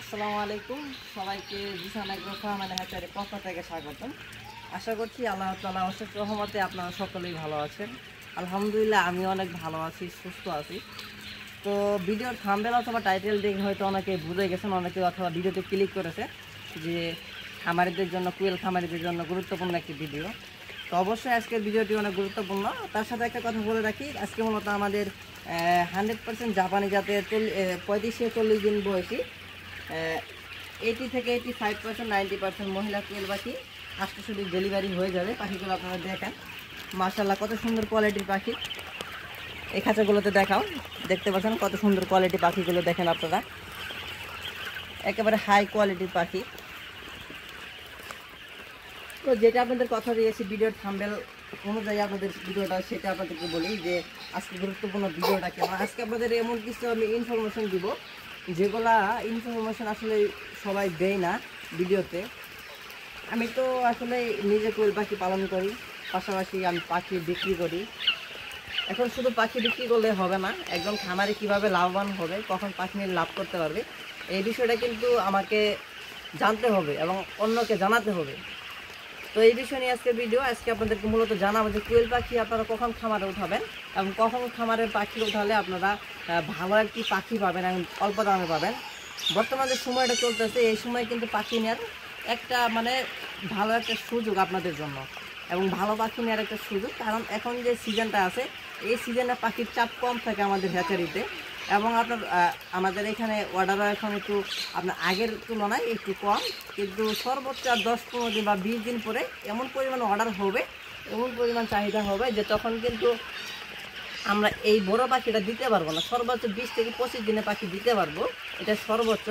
আসসালামু আলাইকুম সবাইকে জিসান এগ্রো ফার্ম এন্ড হ্যাচারির পক্ষ থেকে স্বাগতম। আশা করছি আল্লাহ তাআলা অশেষ রহমতে আপনারা সকলেই ভালো আছেন। আলহামদুলিল্লাহ আমি অনেক ভালো আছি, সুস্থ আছি। তো ভিডিওর থাম্বনেল অথবা টাইটেল দেখে হয়তো অনেকে বুঝে গেছেন, অনেকে অথবা ভিডিওতে ক্লিক করেছে যে খামারিদের জন্য, কুয়েল খামারিদের জন্য গুরুত্বপূর্ণ একটি ভিডিও। তো অবশ্যই আজকের ভিডিওটি অনেক গুরুত্বপূর্ণ। তার সাথে একটা কথা বলে রাখি, আজকে মূলত আমাদের 100% জাপানি জাতের 35 থেকে 40 দিন বয়সী 80 থেকে 85%, 90% মহিলা কোয়েল পাখি আজকে শুধু ডেলিভারি হয়ে যাবে। পাখিগুলো আপনারা দেখেন, মাশাআল্লাহ কত সুন্দর কোয়ালিটির পাখি। এই খাঁচাগুলোতে দেখাও, দেখতে পাচ্ছেন কত সুন্দর কোয়ালিটির পাখিগুলো দেখেন আপনারা, একেবারে হাই কোয়ালিটির পাখি। তো যেটা আপনাদের কথা দিয়েছি ভিডিওর থাম্বনেল অনুযায়ী আপনাদের ভিডিওটা, সেটা আপনাদেরকে বলি যে আজকে গুরুত্বপূর্ণ ভিডিওটা কেমন। আজকে আপনাদের এমন কিছু আমি ইনফরমেশন দিব যেগুলা ইনফরমেশন আসলে সবাই দেয় না ভিডিওতে। আমি তো আসলে নিজে কোয়েল পাখি পালন করি, পাশাপাশি আমি পাখি বিক্রি করি। এখন শুধু পাখি বিক্রি করলে হবে না, একজন খামারে কিভাবে লাভবান হবে, কখন পাখি নিয়ে লাভ করতে পারবে, এই বিষয়টা কিন্তু আমাকে জানতে হবে এবং অন্যকে জানাতে হবে। তো এই বিষয় নিয়ে আজকে ভিডিও। আজকে আপনাদেরকে মূলত জানাবো যে কোয়েল পাখি আপনারা কখন খামারে উঠাবেন এবং কখন খামারের পাখি উঠালে আপনারা ভালো একটি পাখি পাবেন এবং অল্প দামে পাবেন। বর্তমানে যে সময়টা চলতেছে, এই সময় কিন্তু পাখি নেওয়ার একটা ভালো একটা সুযোগ আপনাদের জন্য এবং ভালো পাখি নেওয়ার একটা সুযোগ। কারণ এখন যে সিজনটা আছে, এই সিজনে পাখির চাপ কম থাকে আমাদের হ্যাচারিতে এবং আমাদের এখানে অর্ডারও এখন একটু আপনার আগের তুলনায় একটু কম, কিন্তু সর্বোচ্চ 10-15 দিন বা 20 দিন পরে এমন পরিমাণ অর্ডার হবে, এমন পরিমাণ চাহিদা হবে যে তখন কিন্তু আমরা এই বড় পাখিটা দিতে পারবো না। সর্বোচ্চ 20 থেকে 25 দিনে পাখি দিতে পারবো, এটা সর্বোচ্চ।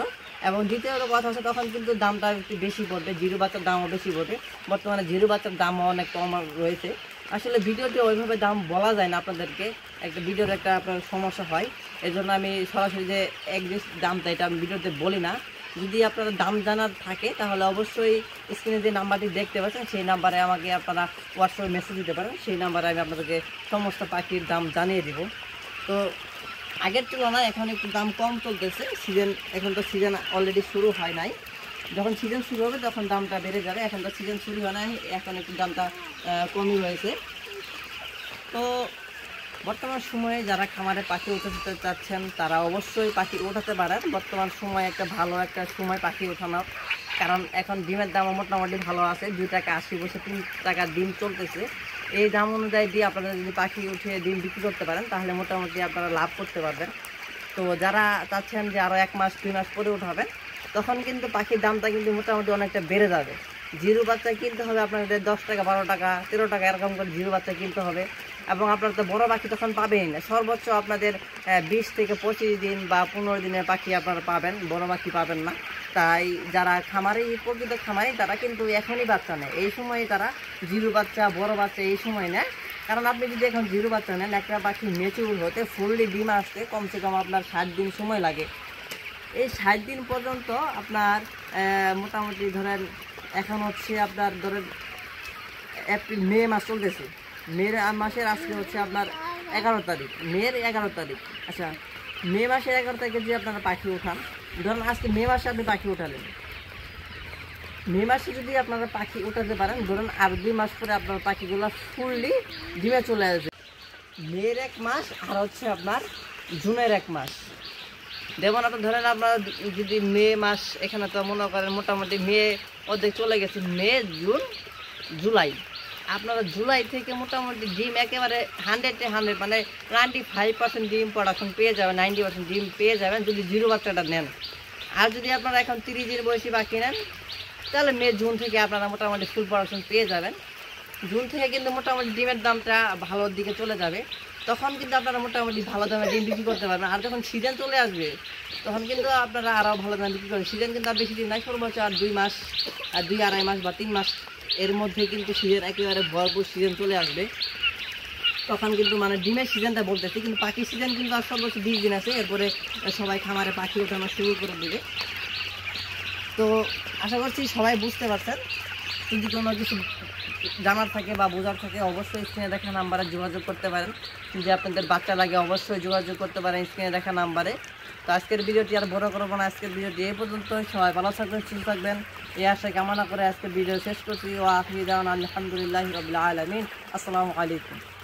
এবং দ্বিতীয় কথা হচ্ছে তখন কিন্তু দামটা একটু বেশি পড়বে, জিরো বাচ্চার দামও বেশি পড়বে। বর্তমানে জিরো বাচ্চার দামও অনেক কম রয়েছে। আসলে ভিডিওতে ওইভাবে দাম বলা যায় না আপনাদেরকে, একটা ভিডিওর একটা আপনার সমস্যা হয়। এই জন্য আমি সরাসরি যে একজিস্ট দামটা এটা আমি ভিডিওতে বলি না। যদি আপনারা দাম জানার থাকে তাহলে অবশ্যই স্ক্রিনে যে নাম্বারটি দেখতে পাচ্ছেন সেই নাম্বারে আমাকে আপনারা হোয়াটসঅ্যাপে মেসেজ দিতে পারেন, সেই নাম্বারে আমি আপনাদেরকে সমস্ত পাখির দাম জানিয়ে দেব। তো আগের তুলনায় এখন একটু দাম কম চলতেছে, সিজন এখন তো সিজন অলরেডি শুরু হয় নাই। যখন সিজন শুরু হবে তখন দামটা বেড়ে যাবে, এখন তো সিজন শুরু হয় নাই, এখন একটু দামটা কমই রয়েছে। তো বর্তমান সময়ে যারা খামারে পাখি উঠাতে চাচ্ছেন তারা অবশ্যই পাখি উঠাতে পারেন। বর্তমান সময় একটা ভালো একটা সময় পাখি ওঠানোর, কারণ এখন ডিমের দামও মোটামুটি ভালো আছে, 2 টাকা 80 পয়সা 3 টাকা ডিম চলতেছে। এই দাম অনুযায়ী দিয়ে আপনারা যদি পাখি উঠিয়ে ডিম বিক্রি করতে পারেন তাহলে মোটামুটি আপনারা লাভ করতে পারবেন। তো যারা চাচ্ছেন যে আরও 1 মাস 2 মাস পরে উঠাবেন, তখন কিন্তু পাখির দামটা কিন্তু মোটামুটি অনেকটা বেড়ে যাবে। জিরো বাচ্চা কিনতে হবে আপনাদের 10 টাকা 12 টাকা 13 টাকা এরকম করে জিরো বাচ্চা কিনতে হবে। এবং আপনারা তো বড়ো পাখি তখন পাবেনই না, সর্বোচ্চ আপনাদের 20 থেকে 25 দিন বা 15 দিনের পাখি আপনারা পাবেন, বড় পাখি পাবেন না। তাই যারা খামারি, প্রকৃত খামারি, তারা কিন্তু এখনই বাচ্চা নেয়, এই সময়ে তারা জিরো বাচ্চা বড় বাচ্চা এই সময় নেয়। কারণ আপনি যদি এখন জিরো বাচ্চা নেন, একটা পাখি ম্যাচিউর হতে ফুললি ডিম আসতে কমসে কম আপনার 60 দিন সময় লাগে। এই 60 দিন পর্যন্ত আপনার মোটামুটি ধরেন এখন হচ্ছে আপনার ধরেন এপ্রিল মে মাস চলতেছে, মে মাসের আজকে হচ্ছে আপনার 11 তারিখ, মের 11 তারিখ। আচ্ছা, মে মাসের 11 তারিখে যদি আপনারা পাখি উঠান, ধরুন আজকে মে মাসে আপনি পাখি উঠালেন, মে মাসে যদি আপনারা পাখি উঠাতে পারেন, ধরুন আর 2 মাস পরে আপনার পাখিগুলো ফুললি ডিমে চলে আসবে। মের 1 মাস আর হচ্ছে আপনার জুনের 1 মাস। যেমন আপনার ধরেন আপনারা যদি মে মাস, এখানে তো মনে করেন মোটামুটি মে অর্ধেক চলে গেছে, মে জুন জুলাই, আপনারা জুলাই থেকে মোটামুটি ডিম একেবারে 100 95% ডিম প্রোডাকশন পেয়ে যাবেন, 90% ডিম পেয়ে যাবেন যদি জিরো বাচ্চাটা নেন। আর যদি আপনারা এখন 30 দিন বয়সী পাখি নেন তাহলে মে জুন থেকে আপনারা মোটামুটি ফুল প্রোডাকশন পেয়ে যাবেন। জুন থেকে কিন্তু মোটামুটি ডিমের দামটা ভালোর দিকে চলে যাবে, তখন কিন্তু আপনারা মোটামুটি ভালো দামে ডিম বিক্রি করতে পারবেন। আর যখন সিজন চলে আসবে তখন কিন্তু আপনারা আরও ভালো দামে বিক্রি করবেন। সিজন কিন্তু আর বেশি দিন নাই, সর্বোচ্চ আর 2 মাস, 2-2.5 মাস বা 3 মাস এর মধ্যে কিন্তু সিজন একেবারে ভরপুর সিজন চলে আসবে। তখন কিন্তু ডিমের সিজনটা বলতেছি, কিন্তু পাখির সিজন কিন্তু আর সর্বোচ্চ 20 দিন আছে, এরপরে সবাই খামারে পাখি ওঠানো শুরু করে দেবে। তো আশা করছি সবাই বুঝতে পারছেন। যদি কোনো কিছু জানার থাকে বা বোঝার থাকে অবশ্যই স্ক্রিনে দেখা নাম্বারে যোগাযোগ করতে পারেন। যদি আপনাদের বাচ্চা লাগে অবশ্যই যোগাযোগ করতে পারেন স্ক্রিনে দেখা নাম্বারে। তো আজকের ভিডিওটি আর বড় করবো না, আজকের ভিডিওটি এই পর্যন্ত। সবাই ভালো থাকবেন, সুস্থ থাকবেন, এই আশা কামনা করে আজকের ভিডিও শেষ করছি। ও আখিরি দাওয়ানা আলহামদুলিল্লাহি রাব্বিল আলামিন। আসসালামু আলাইকুম।